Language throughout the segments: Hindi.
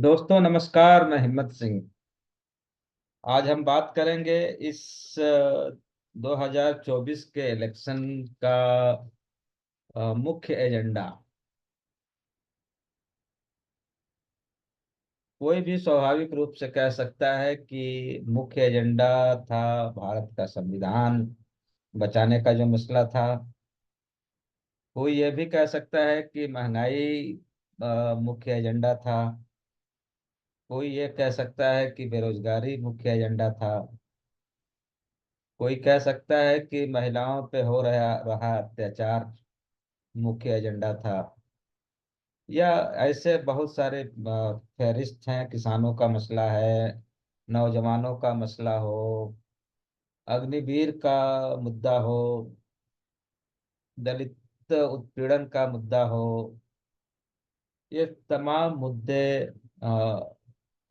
दोस्तों नमस्कार। मैं हिम्मत सिंह। आज हम बात करेंगे इस 2024 के इलेक्शन का मुख्य एजेंडा। कोई भी स्वाभाविक रूप से कह सकता है कि मुख्य एजेंडा था भारत का संविधान बचाने का जो मसला था। कोई ये भी कह सकता है कि महंगाई मुख्य एजेंडा था। कोई ये कह सकता है कि बेरोजगारी मुख्य एजेंडा था। कोई कह सकता है कि महिलाओं पे हो रहा रहा अत्याचार मुख्य एजेंडा था। या ऐसे बहुत सारे फहरिस्त हैं। किसानों का मसला है, नौजवानों का मसला हो, अग्निवीर का मुद्दा हो, दलित उत्पीड़न का मुद्दा हो। ये तमाम मुद्दे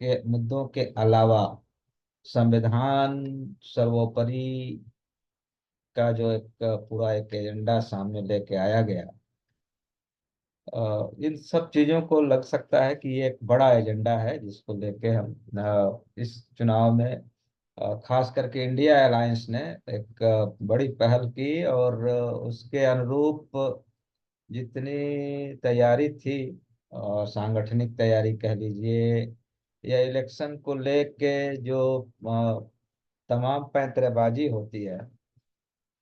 के मुद्दों के अलावा संविधान सर्वोपरि का जो एक पूरा एक एजेंडा सामने लेके आया गया। इन सब चीजों को लग सकता है कि ये एक बड़ा एजेंडा है जिसको लेके हम इस चुनाव में खास करके इंडिया अलायंस ने एक बड़ी पहल की। और उसके अनुरूप जितनी तैयारी थी, सांगठनिक तैयारी कह लीजिए या इलेक्शन को लेके जो तमाम पैंतरेबाजी होती है,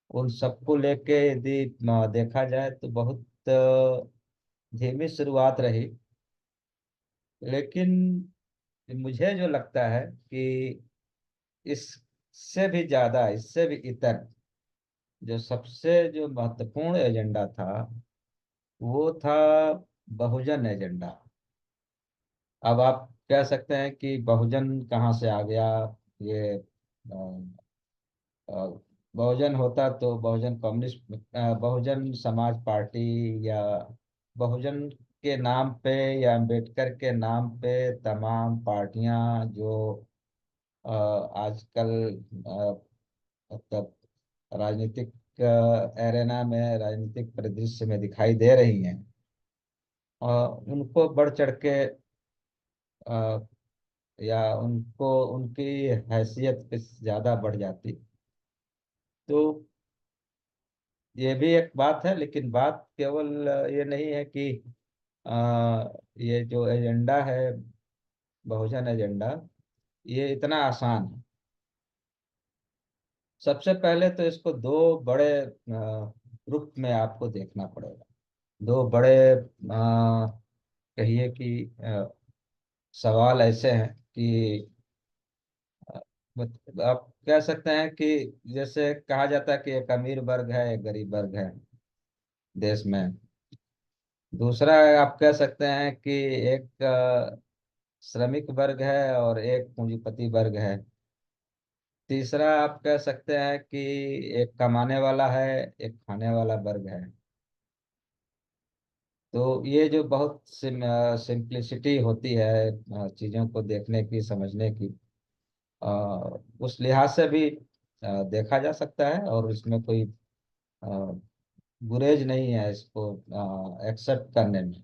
उन सबको लेके यदि देखा जाए तो बहुत धीमी शुरुआत रही। लेकिन मुझे जो लगता है कि इससे भी ज्यादा, इससे भी इतर जो सबसे जो महत्वपूर्ण एजेंडा था वो था बहुजन एजेंडा। अब आप कह सकते हैं कि बहुजन कहाँ से आ गया। ये अ, बहुजन होता तो बहुजन कम्युनिस्ट, बहुजन समाज पार्टी, या बहुजन के नाम पे या अम्बेडकर के नाम पे तमाम पार्टियां जो आजकल मतलब राजनीतिक एरेना में, राजनीतिक परिदृश्य में दिखाई दे रही हैं, उनको बढ़ चढ़ के अ, या उनको उनकी हैसियत कुछ ज्यादा बढ़ जाती तो ये भी एक बात है। लेकिन बात केवल ये नहीं है कि ये जो एजेंडा है, बहुजन एजेंडा, ये इतना आसान है। सबसे पहले तो इसको दो बड़े ग्रुप में आपको देखना पड़ेगा। दो बड़े कहिए कि सवाल ऐसे हैं कि आप कह सकते हैं कि जैसे कहा जाता है कि एक अमीर वर्ग है, एक गरीब वर्ग है देश में। दूसरा आप कह सकते हैं कि एक श्रमिक वर्ग है और एक पूंजीपति वर्ग है। तीसरा आप कह सकते हैं कि एक कमाने वाला है, एक खाने वाला वर्ग है। तो ये जो बहुत सिंप्लिसिटी होती है चीज़ों को देखने की, समझने की, अ, उस लिहाज से भी देखा जा सकता है। और इसमें कोई अ, गुरेज नहीं है इसको एक्सेप्ट करने में।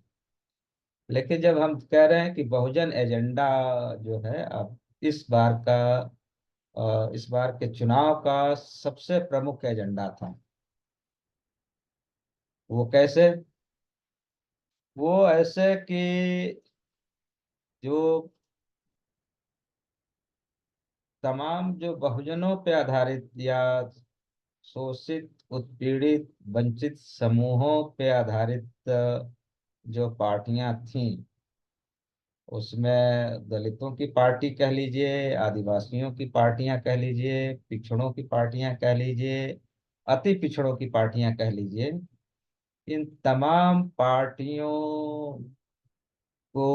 लेकिन जब हम कह रहे हैं कि बहुजन एजेंडा जो है, अब इस बार का इस बार के चुनाव का सबसे प्रमुख एजेंडा था। वो कैसे? वो ऐसे कि जो तमाम जो बहुजनों पे आधारित या शोषित, उत्पीड़ित, वंचित समूहों पे आधारित जो पार्टियां थीं, उसमें दलितों की पार्टी कह लीजिए, आदिवासियों की पार्टियां कह लीजिए, पिछड़ों की पार्टियां कह लीजिए, अति पिछड़ों की पार्टियां कह लीजिए, इन तमाम पार्टियों को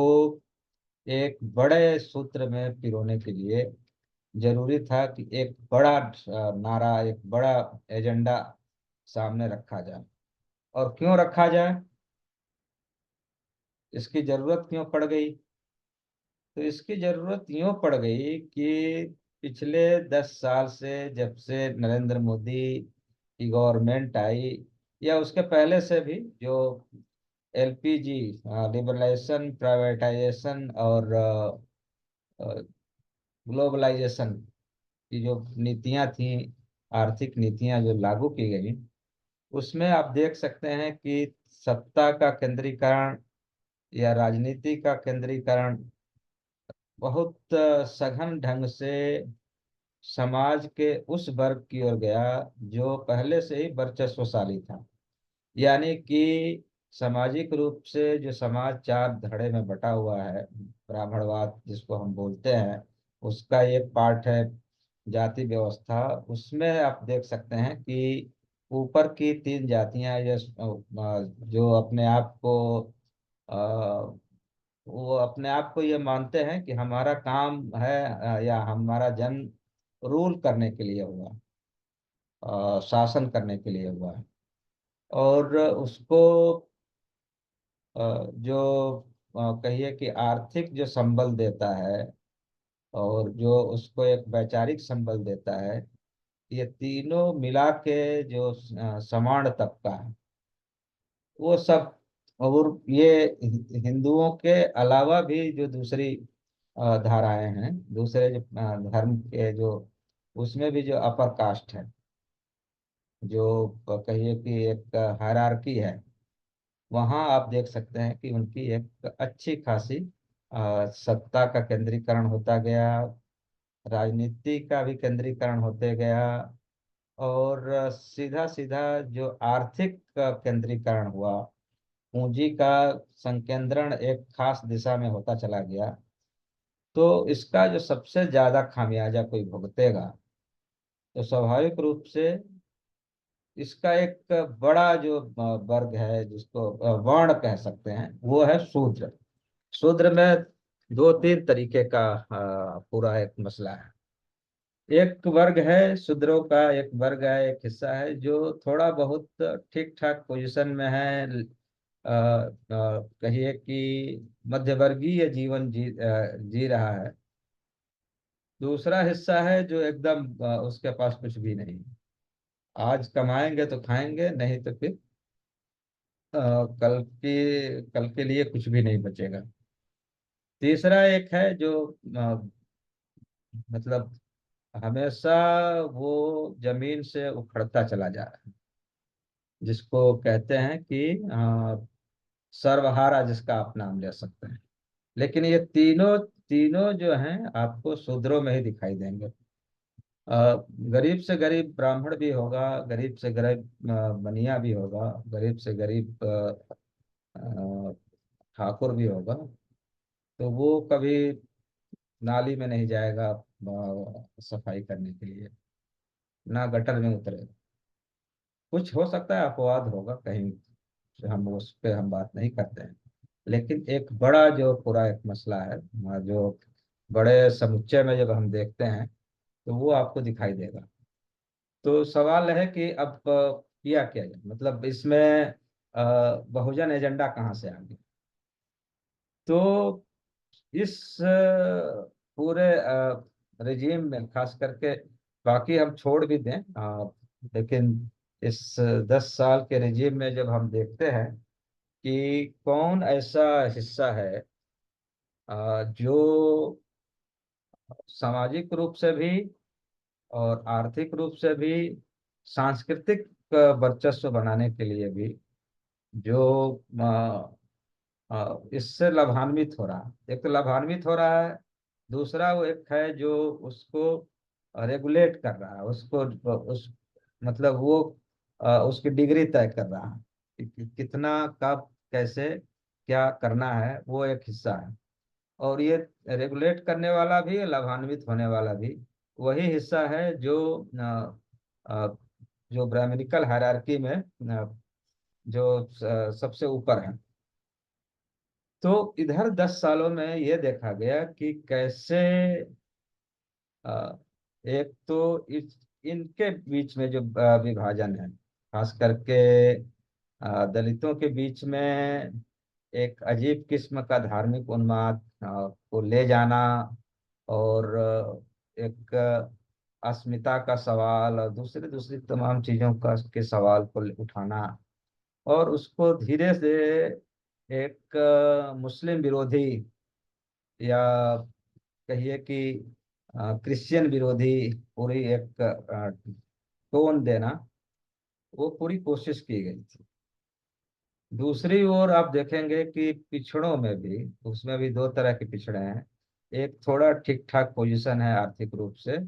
एक बड़े सूत्र में पिरोने के लिए जरूरी था कि एक बड़ा नारा, एक बड़ा एजेंडा सामने रखा जाए। और क्यों रखा जाए, इसकी जरूरत क्यों पड़ गई? तो इसकी जरूरत यूं पड़ गई कि पिछले 10 साल से, जब से नरेंद्र मोदी की गवर्नमेंट आई, या उसके पहले से भी, जो एलपीजी, लिबरलाइजेशन, प्राइवेटाइजेशन और ग्लोबलाइजेशन की जो नीतियां थी, आर्थिक नीतियां जो लागू की गई, उसमें आप देख सकते हैं कि सत्ता का केंद्रीकरण या राजनीति का केंद्रीकरण बहुत सघन ढंग से समाज के उस वर्ग की ओर गया जो पहले से ही वर्चस्वशाली था। यानी कि सामाजिक रूप से जो समाज चार धड़े में बटा हुआ है, ब्राह्मणवाद जिसको हम बोलते हैं, उसका एक पार्ट है जाति व्यवस्था। उसमें आप देख सकते हैं कि ऊपर की तीन जातियां जो अपने आप को वो अपने आप को ये मानते हैं कि हमारा काम है, या हमारा जन्म रूल करने के लिए हुआ, शासन करने के लिए हुआ है। और उसको जो कहिए कि आर्थिक जो संबल देता है और जो उसको एक वैचारिक संबल देता है, ये तीनों मिला के जो समान तबका है, वो सब। और ये हिंदुओं के अलावा भी जो दूसरी धाराएं हैं, दूसरे जो धर्म के जो, उसमें भी जो अपर कास्ट है, जो कहिए कि एक हायरार्की है, वहाँ आप देख सकते हैं कि उनकी एक अच्छी खासी सत्ता का केंद्रीकरण होता गया, राजनीति का भी केंद्रीकरण होते गया, और सीधा सीधा जो आर्थिक केंद्रीकरण हुआ, पूंजी का संकेंद्रण एक खास दिशा में होता चला गया। तो इसका जो सबसे ज्यादा खामियाजा कोई भुगतेगा, तो स्वाभाविक रूप से इसका एक बड़ा जो वर्ग है, जिसको वर्ण कह सकते हैं, वो है शूद्र। शूद्र में दो तीन तरीके का पूरा एक मसला है। एक वर्ग है शूद्रों का, एक वर्ग है, एक हिस्सा है जो थोड़ा बहुत ठीक ठाक पोजीशन में है, कहिए कि मध्यवर्गीय जीवन जी रहा है। दूसरा हिस्सा है जो एकदम उसके पास कुछ भी नहीं, आज कमाएंगे तो खाएंगे, नहीं तो फिर अ, कल के लिए कुछ भी नहीं बचेगा। तीसरा एक है जो मतलब हमेशा वो जमीन से उखड़ता चला जा रहा है, जिसको कहते हैं कि सर्वहारा, जिसका आप नाम ले सकते हैं। लेकिन ये तीनों तीनों जो हैं आपको शूद्रों में ही दिखाई देंगे। गरीब से गरीब ब्राह्मण भी होगा, गरीब से गरीब बनिया भी होगा, गरीब से गरीब अ, ठाकुर भी होगा। तो वो कभी नाली में नहीं जाएगा सफाई करने के लिए, ना गटर में उतरेगा। कुछ हो सकता है अपवाद होगा कहीं, हम उस पे हम बात नहीं करते हैं। लेकिन एक बड़ा जो पूरा एक मसला है, जो बड़े समुच्चय में जब हम देखते हैं, तो वो आपको दिखाई देगा। तो सवाल है कि अब किया क्या जाए, मतलब इसमें बहुजन एजेंडा कहाँ से आ गया। तो इस पूरे रिजीम में खास करके, बाकी हम छोड़ भी दें, लेकिन इस 10 साल के रिजीम में जब हम देखते हैं कि कौन ऐसा हिस्सा है जो सामाजिक रूप से भी और आर्थिक रूप से भी, सांस्कृतिक वर्चस्व बनाने के लिए भी, जो इससे लाभान्वित हो रहा है। एक तो लाभान्वित हो रहा है, दूसरा वो एक है जो उसको रेगुलेट कर रहा है, उसको उस मतलब वो उसकी डिग्री तय कर रहा है कि कितना कब कैसे क्या करना है, वो एक हिस्सा है। और ये रेगुलेट करने वाला भी, लाभान्वित होने वाला भी वही हिस्सा है जो अ, जो ब्राह्मणिकल हायरार्की में जो सबसे ऊपर है। तो इधर 10 सालों में ये देखा गया कि कैसे एक तो इनके बीच में जो विभाजन है, खास करके दलितों के बीच में एक अजीब किस्म का धार्मिक उन्माद को ले जाना, और एक अस्मिता का सवाल और दूसरी दूसरी तमाम चीजों का के सवाल को उठाना, और उसको धीरे से एक मुस्लिम विरोधी, या कहिए कि क्रिश्चियन विरोधी पूरी एक टोन देना, वो पूरी कोशिश की गई थी। दूसरी ओर आप देखेंगे कि पिछड़ों में भी, उसमें भी दो तरह के पिछड़े हैं। एक थोड़ा ठीक ठाक पोजीशन है आर्थिक रूप से,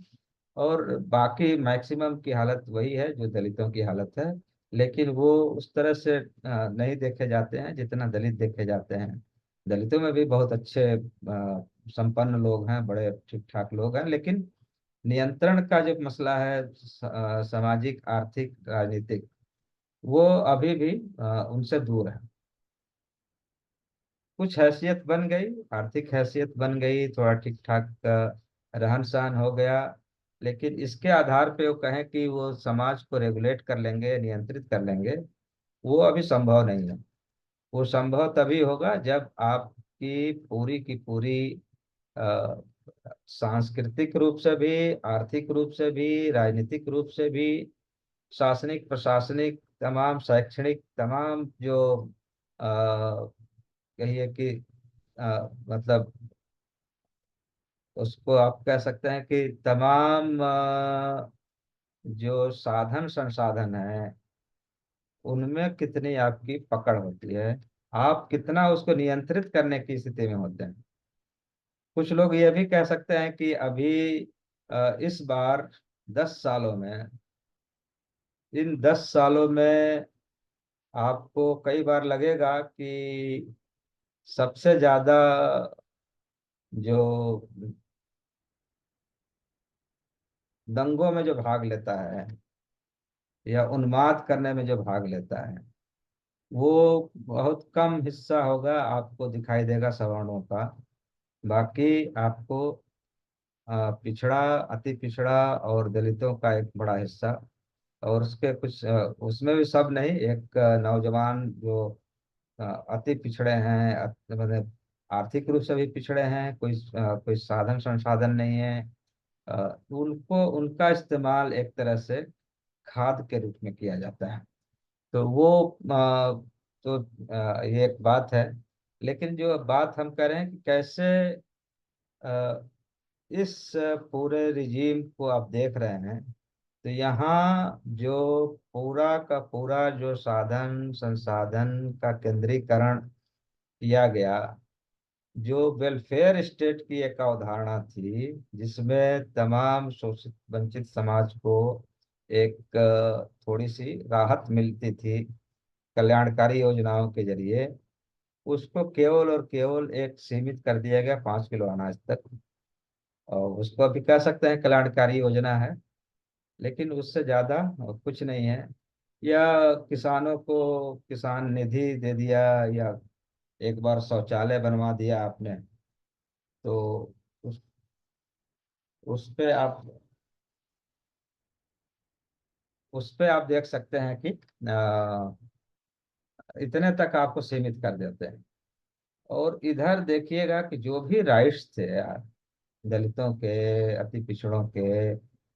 और बाकी मैक्सिमम की हालत वही है जो दलितों की हालत है। लेकिन वो उस तरह से नहीं देखे जाते हैं जितना दलित देखे जाते हैं। दलितों में भी बहुत अच्छे संपन्न लोग हैं, बड़े ठीक ठाक लोग हैं, लेकिन नियंत्रण का जो मसला है, सामाजिक आर्थिक राजनीतिक, वो अभी भी उनसे दूर है। कुछ हैसियत बन गई, आर्थिक हैसियत बन गई, थोड़ा ठीक ठाक रहन सहन हो गया, लेकिन इसके आधार पे वो कहें कि वो समाज को रेगुलेट कर लेंगे, नियंत्रित कर लेंगे, वो अभी संभव नहीं है। वो संभव तभी होगा जब आपकी पूरी की पूरी अ, सांस्कृतिक रूप से भी, आर्थिक रूप से भी, राजनीतिक रूप से भी, शासनिक प्रशासनिक तमाम, शैक्षणिक तमाम जो कहिए कि मतलब उसको आप कह सकते हैं कि तमाम जो साधन संसाधन है, उनमें कितनी आपकी पकड़ होती है, आप कितना उसको नियंत्रित करने की स्थिति में होते हैं। कुछ लोग ये भी कह सकते हैं कि अभी इस बार 10 सालों में, इन 10 सालों में आपको कई बार लगेगा कि सबसे ज्यादा जो दंगों में जो भाग लेता है या उन्माद करने में जो भाग लेता है, वो बहुत कम हिस्सा होगा आपको दिखाई देगा सवर्णों का। बाकी आपको पिछड़ा, अति पिछड़ा और दलितों का एक बड़ा हिस्सा, और उसके कुछ उसमें भी सब नहीं, एक नौजवान जो अति पिछड़े हैं, मतलब आर्थिक रूप से भी पिछड़े हैं, कोई साधन संसाधन नहीं है, उनको उनका इस्तेमाल एक तरह से खाद के रूप में किया जाता है। तो वो तो ये एक बात है। लेकिन जो बात हम कर रहे हैं कि कैसे अ, इस पूरे रिजीम को आप देख रहे हैं, तो यहाँ जो पूरा का पूरा जो साधन संसाधन का केंद्रीकरण किया गया, जो वेलफेयर स्टेट की एक अवधारणा थी, जिसमें तमाम शोषित वंचित समाज को एक थोड़ी सी राहत मिलती थी कल्याणकारी योजनाओं के जरिए, उसको केवल और केवल एक सीमित कर दिया गया 5 किलो अनाज तक। और उसको अभी कह सकते हैं कल्याणकारी योजना है, लेकिन उससे ज्यादा कुछ नहीं है। या किसानों को किसान निधि दे दिया, या एक बार शौचालय बनवा दिया आपने, तो उस उस पे आप देख सकते हैं कि इतने तक आपको सीमित कर देते हैं। और इधर देखिएगा कि जो भी राइट्स थे यार, दलितों के, अति पिछड़ों के,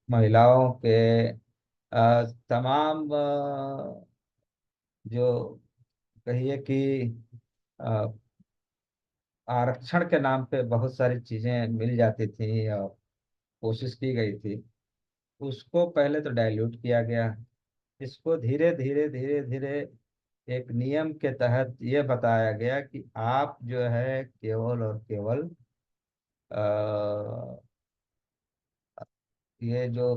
महिलाओं के, तमाम जो कहिए कि अ, आरक्षण के नाम पे बहुत सारी चीजें मिल जाती थी और कोशिश की गई थी, उसको पहले तो डाइल्यूट किया गया। इसको धीरे धीरे धीरे धीरे एक नियम के तहत ये बताया गया कि आप जो है केवल और केवल अ, ये जो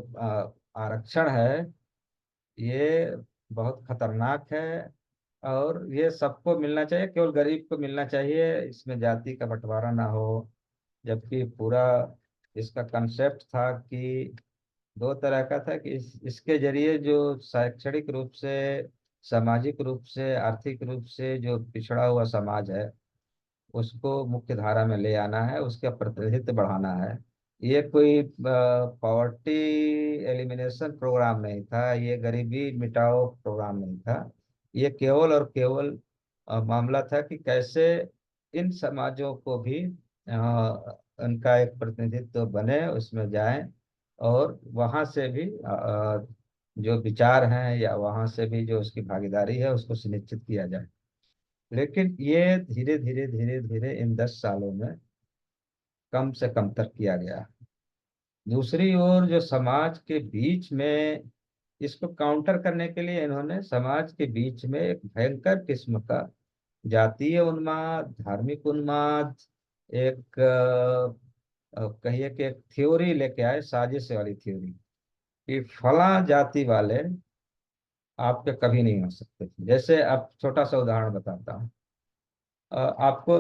आरक्षण है, ये बहुत खतरनाक है, और ये सबको मिलना चाहिए, केवल गरीब को मिलना चाहिए, इसमें जाति का बंटवारा ना हो। जबकि पूरा इसका कंसेप्ट था कि दो तरह का था कि इसके जरिए जो शैक्षणिक रूप से, सामाजिक रूप से, आर्थिक रूप से जो पिछड़ा हुआ समाज है, उसको मुख्य धारा में ले आना है, उसका प्रतिनिधित्व बढ़ाना है। ये कोई पॉवर्टी एलिमिनेशन प्रोग्राम नहीं था, ये गरीबी मिटाओ प्रोग्राम नहीं था। ये केवल और केवल मामला था कि कैसे इन समाजों को भी उनका एक प्रतिनिधित्व बने, उसमें जाएं, और वहाँ से भी जो विचार हैं, या वहाँ से भी जो उसकी भागीदारी है, उसको सुनिश्चित किया जाए। लेकिन ये धीरे धीरे धीरे धीरे इन 10 सालों में कम से कम तक किया गया। दूसरी ओर जो समाज के बीच में, इसको काउंटर करने के लिए इन्होंने समाज के बीच में एक भयंकर किस्म का जातीय उन्माद, धार्मिक उन्माद, एक कहिए कि एक थ्योरी लेके आए, साजिश वाली थ्योरी, कि फला जाति वाले आपके कभी नहीं हो सकते। जैसे अब छोटा सा उदाहरण बताता हूँ। आपको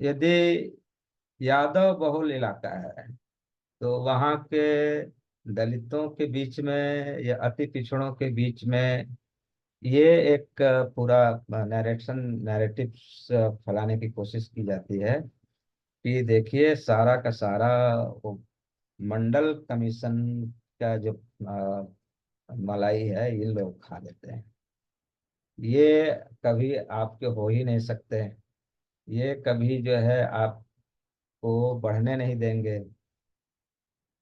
यदि यादव बहुल इलाका है, तो वहाँ के दलितों के बीच में या अति पिछड़ों के बीच में ये एक पूरा नैरेटिव फैलाने की कोशिश की जाती है कि देखिए सारा का सारा वो मंडल कमीशन का जो मलाई है ये लोग खा लेते हैं। ये कभी आपके हो ही नहीं सकते। ये कभी जो है आपको बढ़ने नहीं देंगे।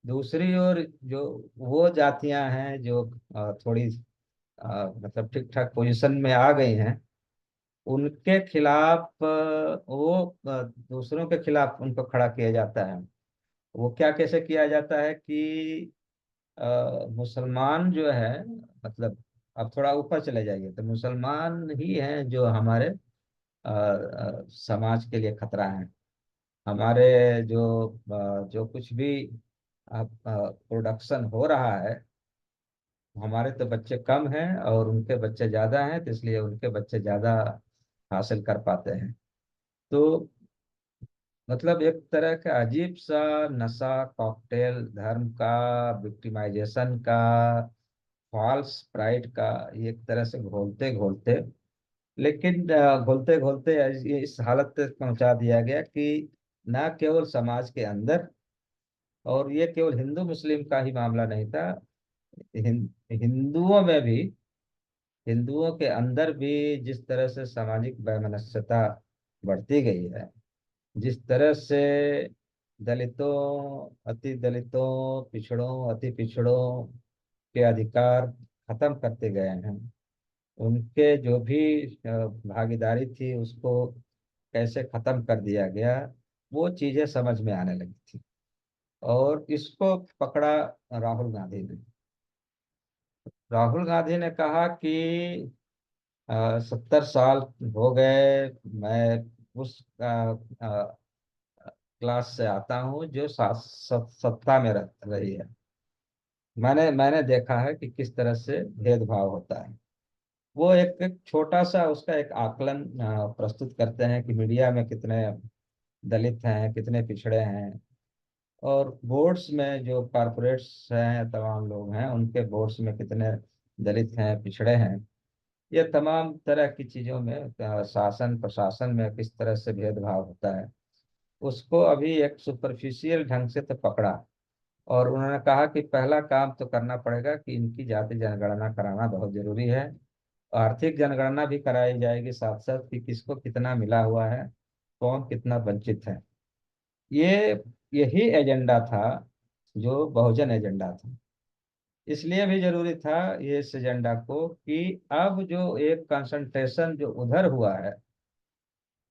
दूसरी ओर जो वो जातियां हैं जो थोड़ी मतलब ठीक ठाक पोजीशन में आ गई हैं, उनके खिलाफ दूसरों के खिलाफ उनको खड़ा किया जाता है। वो क्या कैसे किया जाता है कि मुसलमान जो है, मतलब अब थोड़ा ऊपर चले जाइए तो मुसलमान ही हैं जो हमारे समाज के लिए खतरा है। हमारे जो कुछ भी प्रोडक्शन हो रहा है, हमारे तो बच्चे कम हैं और उनके बच्चे ज़्यादा हैं, तो इसलिए उनके बच्चे ज़्यादा हासिल कर पाते हैं। तो मतलब एक तरह का अजीब सा नशा कॉकटेल, धर्म का, विक्टिमाइजेशन का, फॉल्स प्राइड का, ये एक तरह से घोलते घोलते, लेकिन घोलते घोलते ये इस हालत तक पहुंचा दिया गया कि न केवल समाज के अंदर, और ये केवल हिंदू मुस्लिम का ही मामला नहीं था, हिंदुओं में भी, हिंदुओं के अंदर भी जिस तरह से सामाजिक वैमनस्यता बढ़ती गई है, जिस तरह से दलितों, अति दलितों, पिछड़ों, अति पिछड़ों के अधिकार खत्म करते गए हैं, उनके जो भी भागीदारी थी उसको कैसे खत्म कर दिया गया, वो चीजें समझ में आने लगी थी। और इसको पकड़ा राहुल गांधी ने। राहुल गांधी ने कहा कि 70 साल हो गए, मैं उस क्लास से आता हूँ जो सत्ता में रह रही है। मैंने मैंने देखा है कि किस तरह से भेदभाव होता है। वो एक छोटा सा उसका एक आकलन प्रस्तुत करते हैं कि मीडिया में कितने दलित हैं, कितने पिछड़े हैं, और बोर्ड्स में जो कारपोरेट्स हैं, तमाम लोग हैं, उनके बोर्ड्स में कितने दलित हैं, पिछड़े हैं। ये तमाम तरह की चीजों में शासन प्रशासन में किस तरह से भेदभाव होता है, उसको अभी एक सुपरफिशियल ढंग से तो पकड़ा। और उन्होंने कहा कि पहला काम तो करना पड़ेगा कि इनकी जाति जनगणना कराना बहुत जरूरी है। आर्थिक जनगणना भी कराई जाएगी साथ साथ, कि किसको कितना मिला हुआ है, कौन कितना वंचित है। ये यही एजेंडा था जो बहुजन एजेंडा था। इसलिए भी जरूरी था ये इस एजेंडा को कि अब जो एक कंसंट्रेशन जो उधर हुआ है,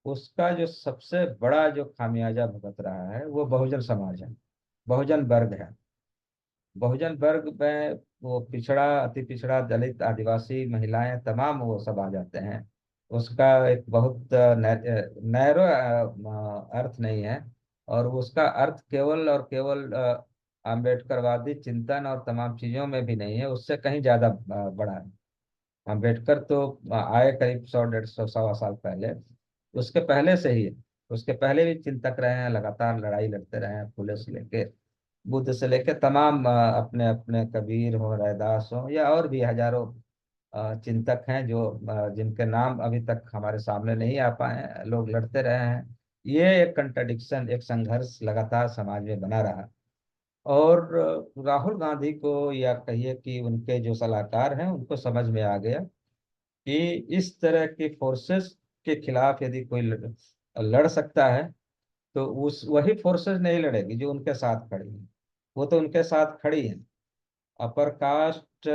उसका जो सबसे बड़ा जो खामियाजा भुगत रहा है वो बहुजन समाज है, बहुजन वर्ग है। बहुजन वर्ग में वो पिछड़ा, अति पिछड़ा, दलित, आदिवासी, महिलाएं, तमाम वो सब आ जाते हैं। उसका एक बहुत नैरो अर्थ नहीं है, और उसका अर्थ केवल और केवल अम्बेडकरवादी चिंतन और तमाम चीजों में भी नहीं है, उससे कहीं ज्यादा बड़ा है। अम्बेडकर तो आए करीब 100 150 100 साल पहले। उसके पहले से ही, उसके पहले भी चिंतक रहे हैं, लगातार लड़ाई लड़ते रहे हैं, फुले से लेके बुद्ध से लेके तमाम अपने अपने कबीर हो, रैदास हो, या और भी हजारों चिंतक हैं जो जिनके नाम अभी तक हमारे सामने नहीं आ पाए हैं, लोग लड़ते रहे हैं। ये एक कंट्रडिक्शन, एक संघर्ष लगातार समाज में बना रहा। और राहुल गांधी को, या कहिए कि उनके जो सलाहकार हैं, उनको समझ में आ गया कि इस तरह के फोर्सेस के खिलाफ यदि कोई लड़ सकता है, तो उस वही फोर्सेस नहीं लड़ेगी जो उनके साथ खड़ी हैं। वो तो उनके साथ खड़ी हैं। अपर कास्ट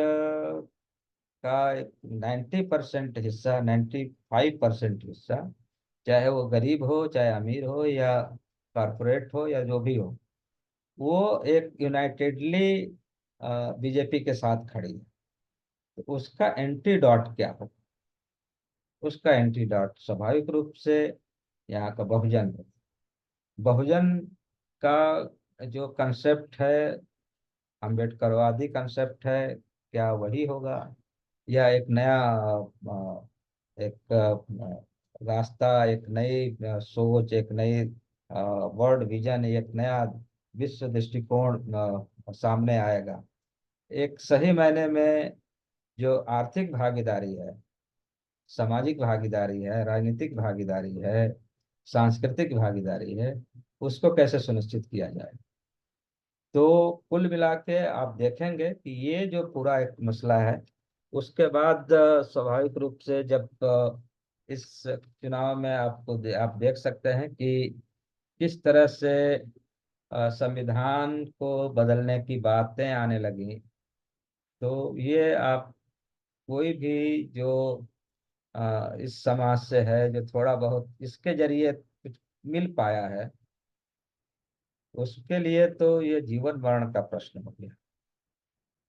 का एक 90% हिस्सा, 95% हिस्सा, चाहे वो गरीब हो, चाहे अमीर हो, या कॉरपोरेट हो, या जो भी हो, वो एक यूनाइटेडली बीजेपी के साथ खड़ी है। तो उसका एंटीडॉट क्या हो? उसका एंटीडॉट स्वाभाविक रूप से यहाँ का बहुजन है। बहुजन का जो कंसेप्ट है, अम्बेडकरवादी कंसेप्ट है, क्या वही होगा, या एक नया एक रास्ता, एक नई सोच, एक नई वर्ल्ड विजन, एक नया विश्व दृष्टिकोण सामने आएगा? एक सही मायने में जो आर्थिक भागीदारी है, सामाजिक भागीदारी है, राजनीतिक भागीदारी है, सांस्कृतिक भागीदारी है, उसको कैसे सुनिश्चित किया जाए? तो कुल मिला के आप देखेंगे कि ये जो पूरा एक मसला है, उसके बाद स्वाभाविक रूप से जब इस चुनाव में आप देख सकते हैं कि किस तरह से संविधान को बदलने की बातें आने लगी। तो ये आप कोई भी जो इस समाज से है, जो थोड़ा बहुत इसके जरिए कुछ मिल पाया है, उसके लिए तो ये जीवन मरण का प्रश्न हो गया।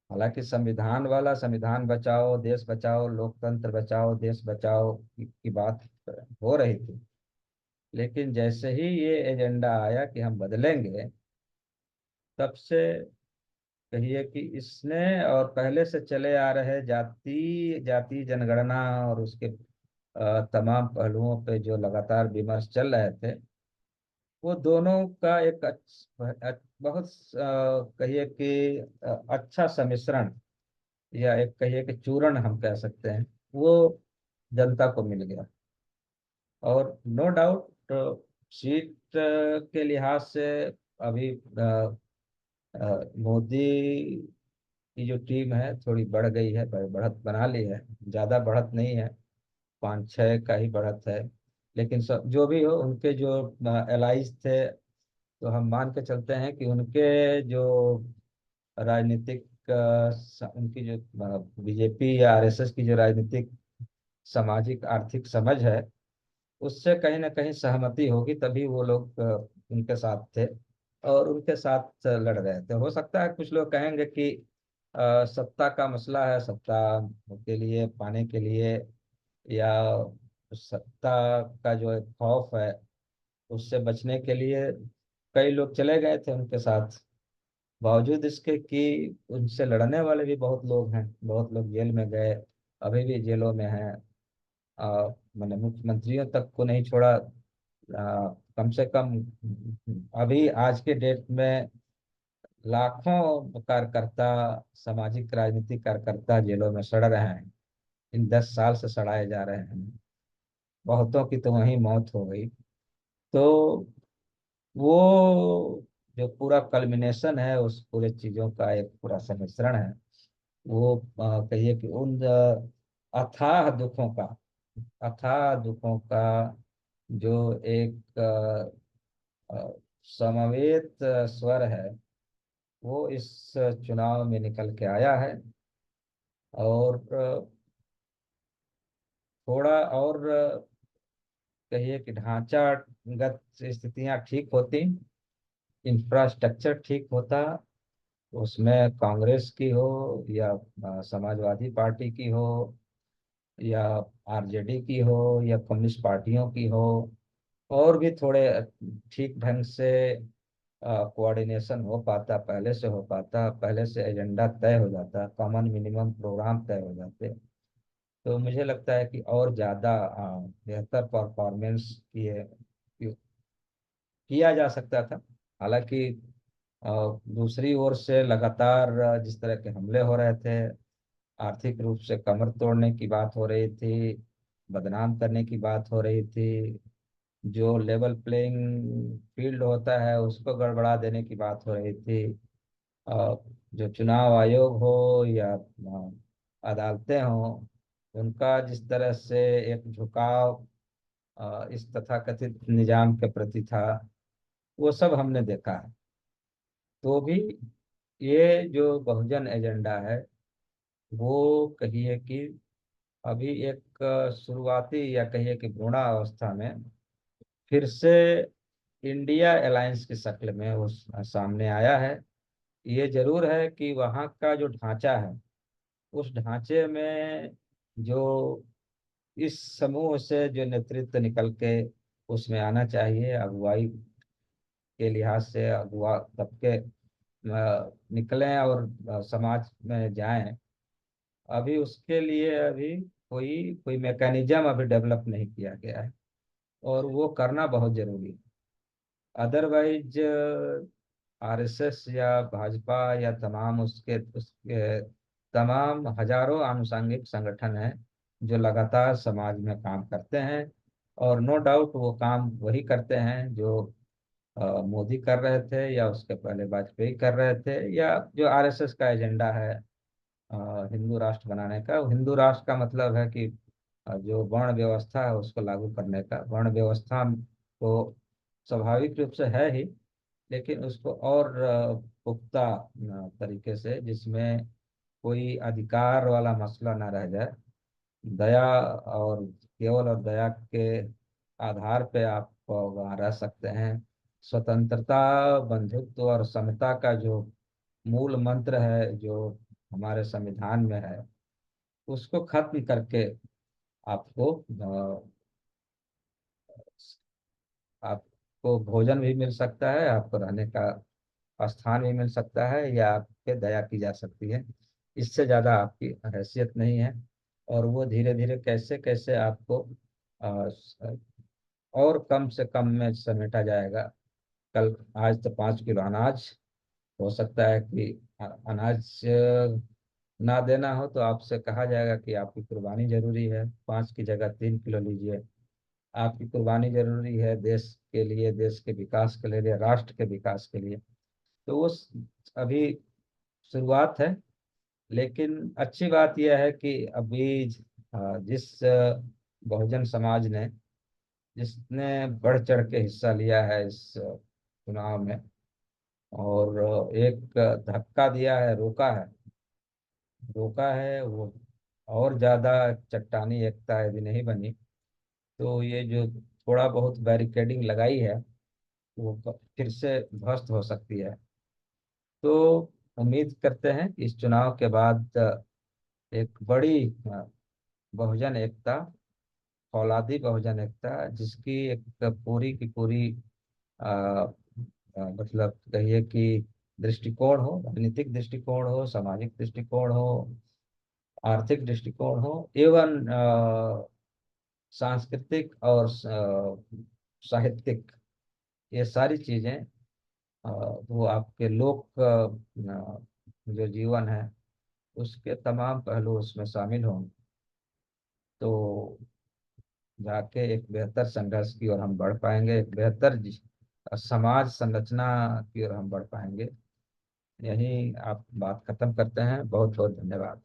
हालांकि संविधान वाला, संविधान बचाओ देश बचाओ, लोकतंत्र बचाओ देश बचाओ की बात हो रही थी, लेकिन जैसे ही ये एजेंडा आया कि हम बदलेंगे, तब से कहिए कि इसने और पहले से चले आ रहे जाति जाति जनगणना और उसके तमाम पहलुओं पे जो लगातार विमर्श चल रहे थे, वो दोनों का एक बहुत कहिए कि अच्छा सम्मिश्रण, या एक कहिए कि चूरण हम कह सकते हैं, वो जनता को मिल गया। और नो डाउट सीट के लिहाज से अभी मोदी की जो टीम है थोड़ी बढ़ गई है, बढ़त बना ली है। ज़्यादा बढ़त नहीं है, 5-6 का ही बढ़त है। लेकिन सब जो भी हो, उनके जो एलाइज थे, तो हम मान के चलते हैं कि उनके जो राजनीतिक उनकी जो बीजेपी या आरएसएस की जो राजनीतिक सामाजिक आर्थिक समझ है, उससे कहीं ना कहीं सहमति होगी, तभी वो लोग उनके साथ थे और उनके साथ लड़ रहे थे। हो सकता है कुछ लोग कहेंगे कि सत्ता का मसला है, सत्ता के लिए, पाने के लिए, या सत्ता का जो एक खौफ है, उससे बचने के लिए कई लोग चले गए थे उनके साथ। बावजूद इसके कि उनसे लड़ने वाले भी बहुत लोग हैं, बहुत लोग जेल में गए, अभी भी जेलों में हैं। मैंने मुख्यमंत्रियों तक को नहीं छोड़ा, कम से कम अभी आज के डेट में लाखों कार्यकर्ता, सामाजिक राजनीतिक कार्यकर्ता जेलों में सड़ रहे हैं। इन 10 साल से सड़ाए जा रहे हैं, बहुतों की तो वहीं मौत हो गई। तो वो जो पूरा कल्मिनेशन है, उस पूरे चीजों का एक पूरा सम्मिश्रण है। वो कहिए कि उन अथाह दुखों का, अथाह दुखों का जो एक समवेत स्वर है, वो इस चुनाव में निकल के आया है। और थोड़ा और कहिए कि ढांचागत स्थितियां ठीक होती, इंफ्रास्ट्रक्चर ठीक होता, उसमें कांग्रेस की हो, या समाजवादी पार्टी की हो, या आरजेडी की हो, या कम्युनिस्ट पार्टियों की हो, और भी थोड़े ठीक ढंग से कोऑर्डिनेशन हो पाता, पहले से हो पाता, पहले से एजेंडा तय हो जाता, कॉमन मिनिमम प्रोग्राम तय हो जाते, तो मुझे लगता है कि और ज़्यादा बेहतर परफॉर्मेंस किया जा सकता था। हालांकि अ, दूसरी ओर से लगातार जिस तरह के हमले हो रहे थे, आर्थिक रूप से कमर तोड़ने की बात हो रही थी, बदनाम करने की बात हो रही थी, जो लेवल प्लेइंग फील्ड होता है उसको गड़बड़ा देने की बात हो रही थी। अ, जो चुनाव आयोग हो या अदालतें हों, उनका जिस तरह से एक झुकाव इस तथाकथित निजाम के प्रति था, वो सब हमने देखा है। तो भी ये जो बहुजन एजेंडा है, वो कहिए कि अभी एक शुरुआती या कहिए कि भ्रूणावस्था में फिर से इंडिया अलायंस की शक्ल में वो सामने आया है। ये जरूर है कि वहाँ का जो ढांचा है, उस ढांचे में जो इस समूह से जो नेतृत्व निकल के उसमें आना चाहिए, अगुवाई के लिहाज से अगुआ तबके निकलें और समाज में जाएं। अभी उसके लिए अभी कोई कोई मैकेनिज्म अभी डेवलप नहीं किया गया है, और वो करना बहुत जरूरी है। अदरवाइज आरएसएस या भाजपा या तमाम उसके उसके तमाम हजारों आनुषंगिक संगठन हैं जो लगातार समाज में काम करते हैं, और नो डाउट वो काम वही करते हैं जो मोदी कर रहे थे, या उसके पहले वाजपेयी कर रहे थे, या जो आरएसएस का एजेंडा है हिंदू राष्ट्र बनाने का। हिंदू राष्ट्र का मतलब है कि जो वर्ण व्यवस्था है उसको लागू करने का। वर्ण व्यवस्था तो स्वाभाविक रूप से है ही, लेकिन उसको और पुख्ता तरीके से, जिसमें कोई अधिकार वाला मसला ना रह जाए। दया और केवल और दया के आधार पे आप वहाँ रह सकते हैं। स्वतंत्रता, बंधुत्व और समता का जो मूल मंत्र है, जो हमारे संविधान में है, उसको खत्म करके आपको आपको भोजन भी मिल सकता है, आपको रहने का स्थान भी मिल सकता है, या आप पे दया की जा सकती है। इससे ज़्यादा आपकी हैसियत नहीं है। और वो धीरे धीरे कैसे कैसे आपको और कम से कम में समेटा जाएगा। कल आज तो 5 किलो अनाज, हो सकता है कि अनाज ना देना हो तो आपसे कहा जाएगा कि आपकी कुर्बानी जरूरी है, 5 की जगह 3 किलो लीजिए। आपकी कुर्बानी जरूरी है देश के लिए, देश के विकास के लिए, राष्ट्र के विकास के लिए। तो वो अभी शुरुआत है। लेकिन अच्छी बात यह है कि अभी जिस बहुजन समाज ने, जिसने बढ़ चढ़ के हिस्सा लिया है इस चुनाव में, और एक धक्का दिया है, रोका है, रोका है वो, और ज्यादा चट्टानी एकता यदि नहीं बनी तो ये जो थोड़ा बहुत बैरिकेडिंग लगाई है वो फिर से ध्वस्त हो सकती है। तो उम्मीद करते हैं कि इस चुनाव के बाद एक बड़ी बहुजन एकता, फौलादी बहुजन एकता, जिसकी एक पूरी की पूरी मतलब कहिए कि दृष्टिकोण हो, राजनीतिक दृष्टिकोण हो, सामाजिक दृष्टिकोण हो, आर्थिक दृष्टिकोण हो, एवं सांस्कृतिक और साहित्यिक, ये सारी चीजें वो आपके लोक जो जीवन है उसके तमाम पहलू उसमें शामिल हों, तो जाके एक बेहतर संघर्ष की ओर हम बढ़ पाएंगे, एक बेहतर समाज संरचना की ओर हम बढ़ पाएंगे। यही आप बात खत्म करते हैं। बहुत बहुत धन्यवाद।